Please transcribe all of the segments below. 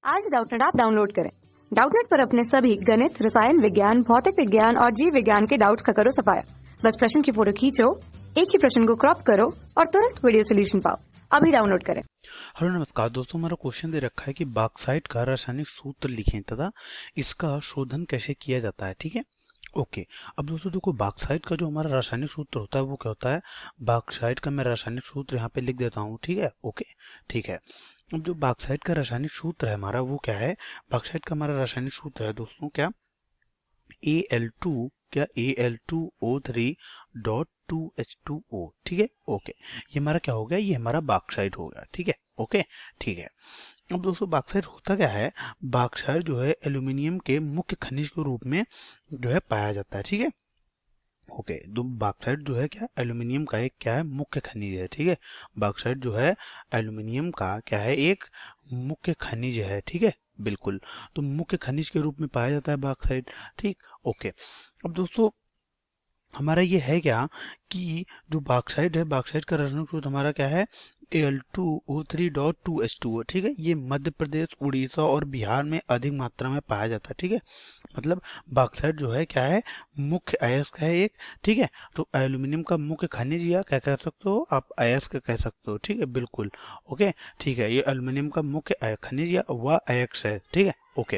आज Doubtnut app download करें। Doubtnut पर अपने सभी गणित, रसायन विज्ञान, भौतिक विज्ञान और जीव विज्ञान के डाउट्स का करो सफाया। बस प्रश्न की फोटो खींचो, एक ही प्रश्न को क्रॉप करो और तुरंत वीडियो सोल्यूशन पाओ। अभी डाउनलोड करें। हेलो नमस्कार दोस्तों, हमारा क्वेश्चन दे रखा है कि बॉक्साइट का रासायनिक सूत्र लिखें तथा इसका शोधन कैसे किया जाता है। ठीक है, ओके। अब दोस्तों देखो, बॉक्साइट का जो हमारा रासायनिक सूत्र होता है वो क्या होता है। बॉक्साइट का मैं रासायनिक सूत्र यहाँ पे लिख देता हूँ। ठीक है, ओके, ठीक है। अब जो बॉक्साइट का रासायनिक सूत्र है हमारा वो क्या है। बॉक्साइट का हमारा रासायनिक सूत्र है दोस्तों क्या, Al2 क्या Al2O3.2H2O। ठीक है, ओके। ये हमारा क्या हो गया, ये हमारा बॉक्साइट हो गया। ठीक है, ओके, ठीक है। अब दोस्तों बॉक्साइट होता क्या है, बॉक्साइट जो है एल्यूमिनियम के मुख्य खनिज के रूप में जो है पाया जाता है। ठीक है, ओके। तो बॉक्साइट जो है क्या, एल्यूमिनियम का एक क्या है, मुख्य खनिज है। ठीक है, बॉक्साइट जो है एल्यूमिनियम का क्या है, एक मुख्य खनिज है। ठीक है, बिल्कुल। तो मुख्य खनिज के रूप में पाया जाता है बॉक्साइट। ठीक, ओके। अब दोस्तों हमारा ये है क्या कि जो बॉक्साइट है, बॉक्साइट का रासायनिक सूत्र हमारा क्या है, Al2O3.2H2O। ठीक है, ये मध्य प्रदेश, उड़ीसा और बिहार में अधिक मात्रा में पाया जाता है। ठीक है, मतलब बॉक्साइट जो है क्या है, मुख्य अयस्क है एक। ठीक है, तो एल्यूमिनियम का मुख्य खनिज या क्या कह सकते हो आप, अयस्क कह सकते हो। ठीक है, बिल्कुल, ओके, ठीक है। ये एल्यूमिनियम का मुख्य खनिज या वह अयस्क है। ठीक है, ओके।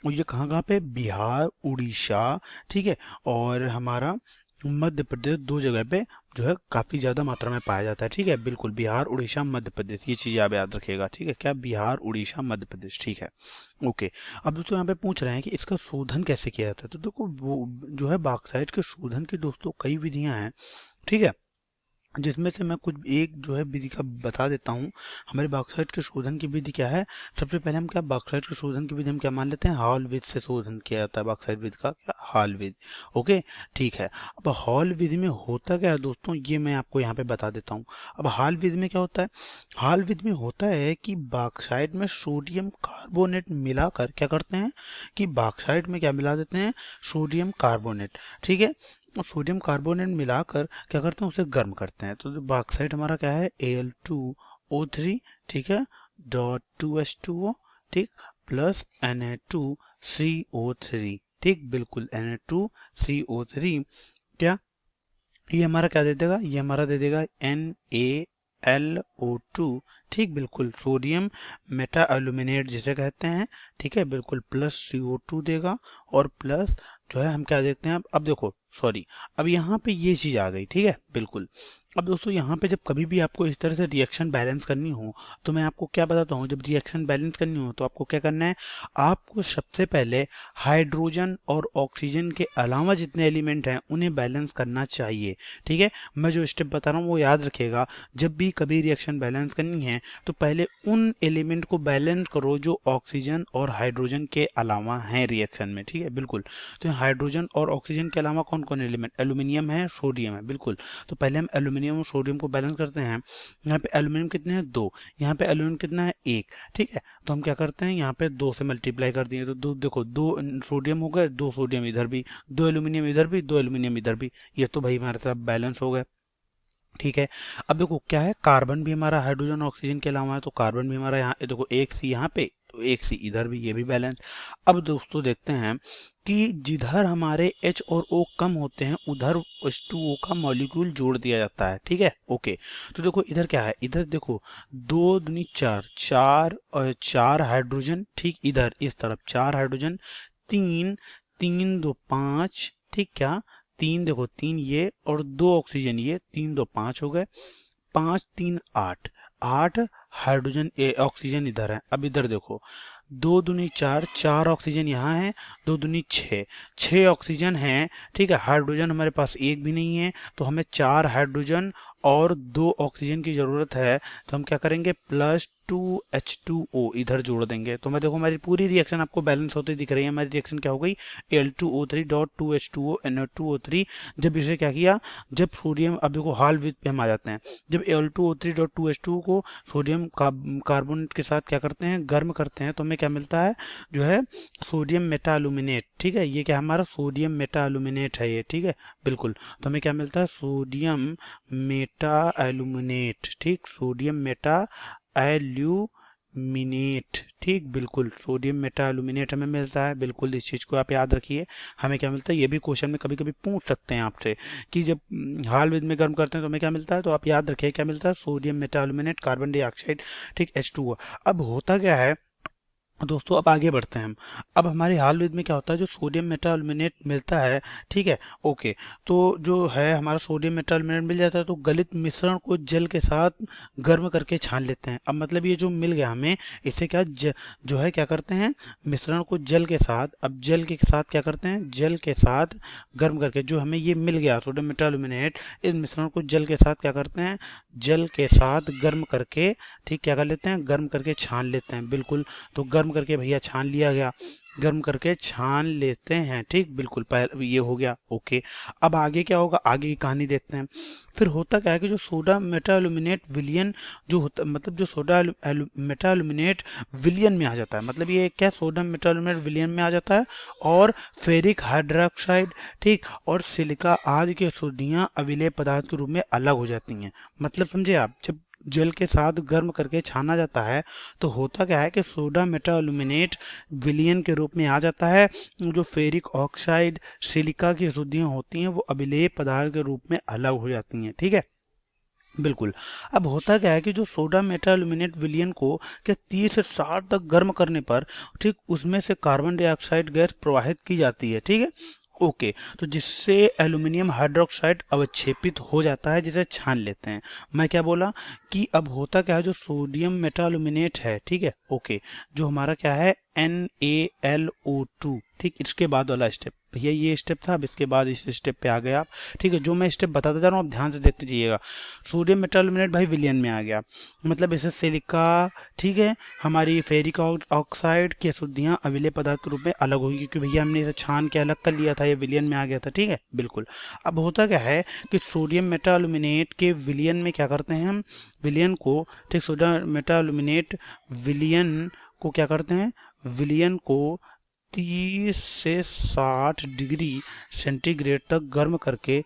और ये कहाँ कहाँ पे, बिहार, उड़ीसा, ठीक है, और हमारा मध्य प्रदेश, दो जगह पे जो है काफी ज्यादा मात्रा में पाया जाता है। ठीक है, बिल्कुल, बिहार, उड़ीसा, मध्य प्रदेश, ये चीज आप याद रखिएगा। ठीक है, क्या, बिहार, उड़ीसा, मध्य प्रदेश। ठीक है, ओके। अब दोस्तों यहाँ पे पूछ रहे हैं कि इसका शोधन कैसे किया जाता है। तो देखो वो जो है बॉक्साइट के शोधन की दोस्तों कई विधियां हैं। ठीक है, जिसमें से मैं कुछ एक जो है विधि का बता देता हूँ। हमारे बॉक्साइट के शोधन की विधि क्या है, सबसे पहले हम क्या, बॉक्साइट के शोधन की विधि हम क्या मान लेते हैं, हॉल विधि से शोधन किया जाता है बॉक्साइट विधि का, क्या, हॉल विधि। ओके, ठीक है। अब हॉल विधि में होता क्या है दोस्तों, ये मैं आपको यहाँ पे बता देता हूँ। अब हॉल विधि में क्या होता है, हॉल विधि में होता है कि बॉक्साइट में सोडियम कार्बोनेट मिलाकर क्या करते हैं, कि बॉक्साइट में क्या मिला देते हैं, सोडियम कार्बोनेट। ठीक है, सोडियम कार्बोनेट मिलाकर क्या करते हैं, उसे गर्म करते हैं। तो जो बॉक्साइट हमारा क्या है, Al2O3, ठीक है, .2H2O, ठीक, प्लस Na2CO3। ठीक, बिल्कुल, Na2CO3 क्या, ये हमारा क्या दे देगा, ये हमारा दे देगा NaLO2। ठीक, बिल्कुल, सोडियम मेटा एल्यूमिनेट जिसे कहते हैं। ठीक है, बिल्कुल, प्लस CO2 देगा और प्लस जो है हम क्या देखते हैं, अब देखो, सॉरी, अब यहाँ पे ये चीज आ गई। ठीक है, बिल्कुल। अब दोस्तों यहाँ पे जब कभी भी आपको इस तरह से रिएक्शन बैलेंस करनी हो तो मैं आपको क्या बताता हूँ, जब रिएक्शन बैलेंस करनी हो तो आपको क्या करना है, आपको सबसे पहले हाइड्रोजन और ऑक्सीजन के अलावा जितने एलिमेंट हैं उन्हें बैलेंस करना चाहिए। ठीक है, मैं जो स्टेप बता रहा हूँ वो याद रखिएगा। जब भी कभी रिएक्शन बैलेंस करनी है तो पहले उन एलिमेंट को बैलेंस करो जो ऑक्सीजन और हाइड्रोजन के अलावा हैं रिएक्शन में। ठीक है, बिल्कुल। तो हाइड्रोजन और ऑक्सीजन के अलावा कौन कौन एलिमेंट, एल्यूमिनियम है, सोडियम है, बिल्कुल। तो पहले हम एल्यूमिनियम और सोडियम को बैलेंस करते हैं। यहाँ पे एल्यूमिनियम कितने हैं, 2, यहाँ पे एल्यूमिनियम कितना है, 1। ठीक है, तो हम क्या करते हैं, यहाँ पे 2 से मल्टीप्लाई कर दिए तो दो, देखो 2 सोडियम हो गए, 2 सोडियम इधर भी, 2 एल्यूमिनियम इधर भी, 2 एल्यूमिनियम इधर भी, ये तो भाई हमारे साथ बैलेंस हो गए। ठीक है, अब देखो क्या है, कार्बन भी हमारा हाइड्रोजन ऑक्सीजन के अलावा है, तो कार्बन भी हमारा यहाँ, देखो एक सी यहाँ पे, तो एक सी इधर भी, ये भी बैलेंस। अब दोस्तों देखते हैं कि जिधर हमारे H और O कम होते हैं उधर H2O का मॉलिक्यूल जोड़ दिया जाता है। ठीक है, ओके। तो देखो इधर क्या है, इधर देखो 2 दूनी 4, 4 और 4 हाइड्रोजन। ठीक, इधर इस तरफ 4 हाइड्रोजन, 3, 3 2 5। ठीक, क्या, 3, देखो 3 ये और 2 ऑक्सीजन, ये 3 2 5 हो गए, 5 3 8, 8 हाइड्रोजन ऑक्सीजन इधर है। अब इधर देखो 2 दूनी 4, 4 ऑक्सीजन यहाँ है, 2 दूनी 6, 6 ऑक्सीजन है। ठीक है, हाइड्रोजन हमारे पास एक भी नहीं है, तो हमें 4 हाइड्रोजन और 2 ऑक्सीजन की जरूरत है। तो हम क्या करेंगे, प्लस 2H2O इधर जोड़ देंगे। तो मैं देखो हमारी पूरी रिएक्शन आपको बैलेंस होती दिख रही है। हमारी रिएक्शन क्या हो गई, Al2O3.2H2O NO2O3। जब इसे क्या किया, जब सोडियम, अब देखो हाल विध पे हम आ जाते हैं, जब Al2O3.2H2O को सोडियम कार्बोनेट के साथ क्या करते हैं, गर्म करते हैं, तो हमें क्या मिलता है, जो है सोडियम मेटा एल्यूमिनेट। ठीक है, ये क्या हमारा सोडियम मेटा एल्यूमिनेट है ये। ठीक है, बिल्कुल। तो हमें क्या मिलता है, सोडियम मेटा एल्यूमिनेट। ठीक, सोडियम मेटा एल्यूमिनेट। एल्यूमिनेट, ठीक, बिल्कुल सोडियम मेटा एल्यूमिनेट हमें मिलता है, बिल्कुल इस चीज़ को आप याद रखिए। हमें क्या मिलता है, ये भी क्वेश्चन में कभी कभी पूछ सकते हैं आपसे कि जब हाल विद में गर्म करते हैं तो हमें क्या मिलता है, तो आप याद रखिए क्या मिलता है, sodium Meta aluminate, carbon dioxide, ठीक, H2O। अब होता क्या है दोस्तों, अब आगे बढ़ते हैं हम। अब हमारे हाल विद में क्या होता है, जो सोडियम मेटा एल्यूमिनेट मिलता है, ठीक है, ओके, तो जो है हमारा सोडियम मेटा एल्यूमिनेट मिल जाता है, तो गलित मिश्रण को जल के साथ गर्म करके छान लेते हैं। अब मतलब ये जो मिल गया हमें, इसे क्या जो है क्या करते हैं, मिश्रण को जल के साथ, अब जल के साथ क्या करते हैं, जल के साथ गर्म करके जो हमें ये मिल गया सोडियम मेटा एल्यूमिनेट, इस मिश्रण को जल के साथ क्या करते हैं, जल के साथ गर्म करके, ठीक, क्या कर लेते हैं, गर्म करके छान लेते हैं, बिल्कुल। तो गर्म करके भैया छान लिया गया, गर्म करके छान लेते हैं, ठीक, बिल्कुल, पहले ये हो गया, ओके। अब आगे क्या होगा, आगे की कहानी देखते हैं। फिर होता क्या है कि जो सोडा मेटा एल्यूमिनेट विलियन जो होता, मतलब जो सोडा मेटा एल्यूमिनेट विलियन में आ जाता है, मतलब ये क्या, सोडा मेटा एल्यूमिनेट विलियन में आ जाता है, और फेरिक हाइड्रोक्साइड, ठीक, और सिलिका आदि की अशुद्धियां अविलेय पदार्थ के रूप में अलग हो जाती हैं। मतलब समझे आप, जब जल के साथ गर्म करके छाना जाता है तो होता क्या है कि सोडा मेटा एल्यूमिनेट विलियन के रूप में आ जाता है, जो फेरिक ऑक्साइड, सिलिका की अशुद्धियां होती हैं वो अभिलेय पदार्थ के रूप में अलग हो जाती हैं, ठीक है, बिल्कुल। अब होता क्या है कि जो सोडा मेटा एल्यूमिनेट विलियन को के 30 से 60 तक गर्म करने पर, ठीक, उसमें से कार्बन डाइऑक्साइड गैस प्रवाहित की जाती है, ठीक है, ओके, तो जिससे एल्यूमिनियम हाइड्रोक्साइड अवक्षेपित हो जाता है, जिसे छान लेते हैं। मैं क्या बोला कि अब होता क्या है, जो सोडियम मेटा एल्यूमिनेट है, ठीक है, ओके, जो हमारा क्या है NaLO2, ठीक, इसके बाद वाला स्टेप भैया ये स्टेप था, अब इसके बाद इस स्टेप पे आ गए आप, ठीक है, जो मैं स्टेप बताता जा रहा हूँ आप ध्यान से देखते जाइएगा। सोडियम मेटा एल्यूमिनेट भाई विलियन में आ गया, मतलब इसे सिलिका, ठीक है, हमारी फेरिक ऑक्साइड की अशुद्धियां अविलेय पदार्थ के रूप में अलग होगी, क्योंकि भैया हमने इसे छान के अलग कर लिया था, ये विलियन में आ गया था, ठीक है, बिल्कुल। अब होता क्या है कि सोडियम मेटा एल्यूमिनेट के विलियन में क्या करते हैं हम, विलियन को, ठीक, सोडियम मेटा एल्यूमिनेट विलियन को क्या करते हैं, विलियन को 30 से 60 डिग्री सेंटीग्रेड तक गर्म करते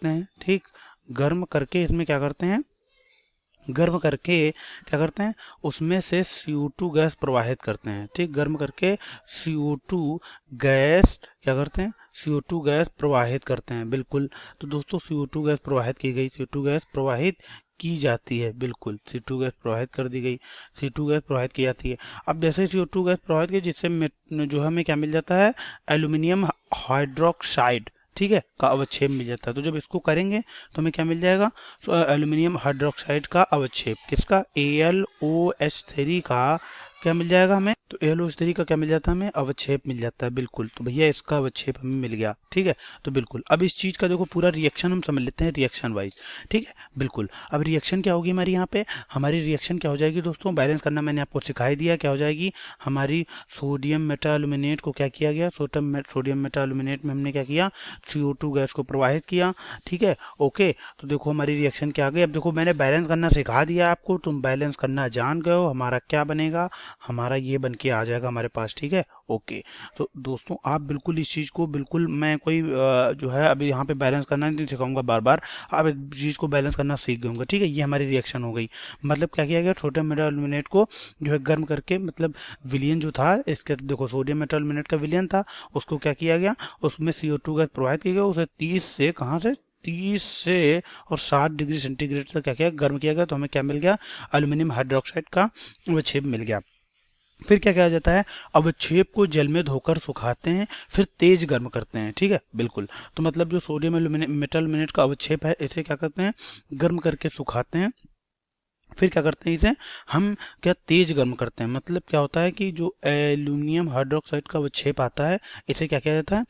हैं, ठीक, गर्म करके इसमें क्या करते हैं, गर्म करके क्या करते हैं, उसमें से CO2 गैस प्रवाहित करते हैं, ठीक, गर्म करके CO2 गैस क्या करते हैं, CO2 गैस प्रवाहित करते हैं, बिल्कुल। तो दोस्तों CO2 गैस प्रवाहित की गई, CO2 गैस प्रवाहित की जाती है, बिल्कुल, CO2 गैस प्रवाहित कर दी गई, CO2 गैस प्रवाहित की जाती है। अब जैसे CO2 गैस प्रवाहित की, जिससे जो हमें क्या मिल जाता है, एल्यूमिनियम हाइड्रोक्साइड, ठीक है, का अवक्षेप मिल जाता है। तो जब इसको करेंगे तो हमें क्या मिल जाएगा, तो एल्यूमिनियम हाइड्रोक्साइड का अवक्षेप, किसका, AlOH3 का क्या मिल जाएगा हमें, तो AlOH3 का क्या मिल जाता है हमें, अवक्षेप मिल जाता है, बिल्कुल। तो भैया इसका अवक्षेप हमें मिल गया, ठीक है, तो बिल्कुल। अब इस चीज का देखो पूरा रिएक्शन हम समझ लेते हैं रिएक्शन वाइज, ठीक है, बिल्कुल। अब रिएक्शन क्या होगी हमारी, यहाँ पे हमारी रिएक्शन क्या हो जाएगी दोस्तों, बैलेंस करना मैंने आपको सिखाई दिया, क्या हो जाएगी हमारी, सोडियम मेटा एल्यूमिनेट को क्या किया गया, सोडियम मेटा एल्यूमिनेट में हमने क्या किया, CO2 गैस को प्रवाहित किया, ठीक है, ओके। तो देखो हमारी रिएक्शन क्या आ गई। अब देखो मैंने बैलेंस करना सिखा दिया आपको, तुम बैलेंस करना जान गए हो, हमारा क्या बनेगा, हमारा ये बन के आ जाएगा हमारे पास, ठीक है, ओके। तो दोस्तों आप बिल्कुल इस चीज़ को, बिल्कुल मैं कोई जो है अभी यहाँ पे बैलेंस करना नहीं सिखाऊंगा बार बार, आप इस चीज़ को बैलेंस करना सीख गए होंगे, ठीक है। ये हमारी रिएक्शन हो गई, मतलब क्या किया गया, सोडियम मेटा एल्यूमिनेट को जो है गर्म करके, मतलब विलियन जो था इसके, देखो सोडियम मेटा एल्यूमिनेट का विलियन था, उसको क्या किया गया, उसमें CO2 गैस प्रवाहित किया गया, उसे 30 से कहाँ से 30 से और 60 डिग्री सेंटीग्रेड तक क्या किया, गर्म किया गया, तो हमें क्या मिल गया, एल्यूमिनियम हाइड्रोक्साइड का अवक्षेप मिल गया। फिर क्या किया जाता है, अवक्षेप को जल में धोकर सुखाते हैं, फिर तेज गर्म करते हैं, ठीक है, बिल्कुल। तो मतलब जो सोडियम मेटा एल्यूमिनेट का अवक्षेप है, इसे क्या करते हैं, गर्म करके सुखाते हैं, फिर क्या करते हैं, इसे हम क्या तेज गर्म करते हैं। मतलब क्या होता है कि जो एल्यूमिनियम हाइड्रोक्साइड का अवक्षेप आता है, इसे क्या किया जाता है,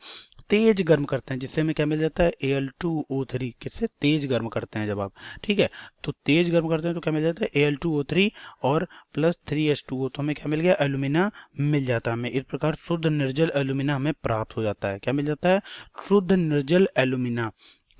तेज गर्म करते हैं, जिससे हमें क्या मिल जाता है, Al2O3, किससे, तेज गर्म करते हैं जब आप, ठीक है। तो तेज गर्म करते हैं तो क्या मिल जाता है, Al2O3 और प्लस 3H2O, तो हमें क्या मिल गया, एल्यूमिना मिल जाता है हमें। इस प्रकार शुद्ध निर्जल एल्यूमिना हमें प्राप्त हो जाता है, क्या मिल जाता है, शुद्ध निर्जल एल्यूमिना,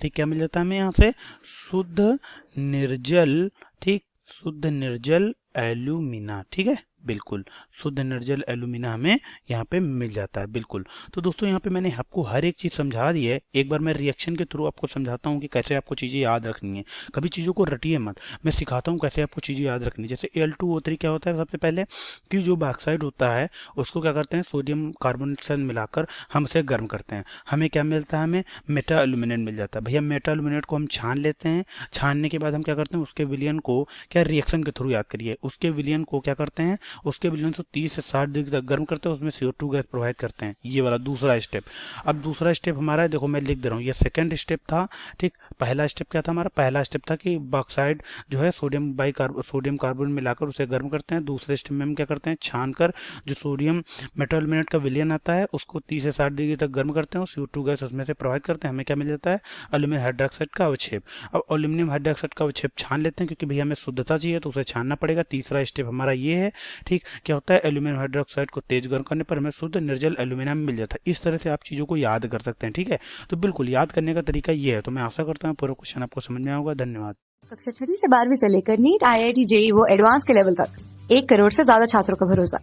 ठीक, क्या मिल जाता है हमें यहाँ से, शुद्ध निर्जल, ठीक, शुद्ध निर्जल एल्यूमिना, ठीक है, बिल्कुल शुद्ध निर्जल एल्यूमिना हमें यहाँ पे मिल जाता है। बिल्कुल, तो दोस्तों यहाँ पे मैंने आपको हर एक चीज़ समझा दी है। एक बार मैं रिएक्शन के थ्रू आपको समझाता हूँ कि कैसे आपको चीज़ें याद रखनी है। कभी चीज़ों को रटिए मत, मैं सिखाता हूँ कैसे आपको चीज़ें याद रखनी है। जैसे Al2O3 क्या होता है, सबसे पहले कि जो बॉक्साइड होता है उसको क्या करते हैं, सोडियम कार्बोनेट से मिलाकर हम उसे गर्म करते हैं, हमें क्या मिलता है, हमें मेटा एल्यूमिनेट मिल जाता है। भैया मेटा एल्यूमिनेट को हम छान लेते हैं, छानने के बाद हम क्या करते हैं, उसके विलयन को क्या रिएक्शन के थ्रू याद करिए, उसके विलयन को क्या करते हैं, उसके विलयन को 30 से 60 डिग्री तक गर्म करते हैं, उसमें CO2 गैस प्रोवाइड करते हैं। ये वाला दूसरा स्टेप। अब दूसरा स्टेप हमारा है, देखो मैं लिख दे रहा हूँ, ये सेकंड स्टेप था। ठीक, पहला स्टेप क्या था हमारा, पहला स्टेप था कि बॉक्साइड जो है सोडियम कार्बोनेट मिलाकर उसे गर्म करते हैं। दूसरे स्टेप में हम क्या करते हैं, छानकर जो सोडियम मेटा एल्यूमिनेट का विलयन आता है उसको 30 से 60 डिग्री तक गर्म करते हैं और CO2 गैस उसमें से प्रोवाइड करते हैं। हमें क्या मिल जाता है, एल्यूमिनियम हाइड्रोक्साइड का अवक्षेप। अब एल्यूमिनियम हाइड्रोक्साइड का अवक्षेप छान लेते हैं, क्योंकि भैया हमें शुद्धता चाहिए तो उसे छानना पड़ेगा। तीसरा स्टेप हमारा ये है। ठीक, क्या होता है, एल्यूमिनियम हाइड्रोक्साइड को तेज गर्म करने पर हमें शुद्ध निर्जल एल्यूमिनियम मिल जाता है। इस तरह से आप चीज़ों को याद कर सकते हैं। ठीक है, तो बिल्कुल याद करने का तरीका ये है। तो मैं आशा करता हूँ पूरा क्वेश्चन आपको समझ में आएगा। धन्यवाद। कक्षा 6 से 12वीं से लेकर नीट, IIT, JEE वो एडवांस के लेवल तक 1 करोड़ से ज्यादा छात्रों का भरोसा।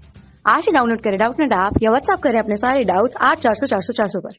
आज ही डाउनलोड करें डाउटनेट ऐप या व्हाट्सएप करें अपने सारे डाउट्स 8400 400 400 पर।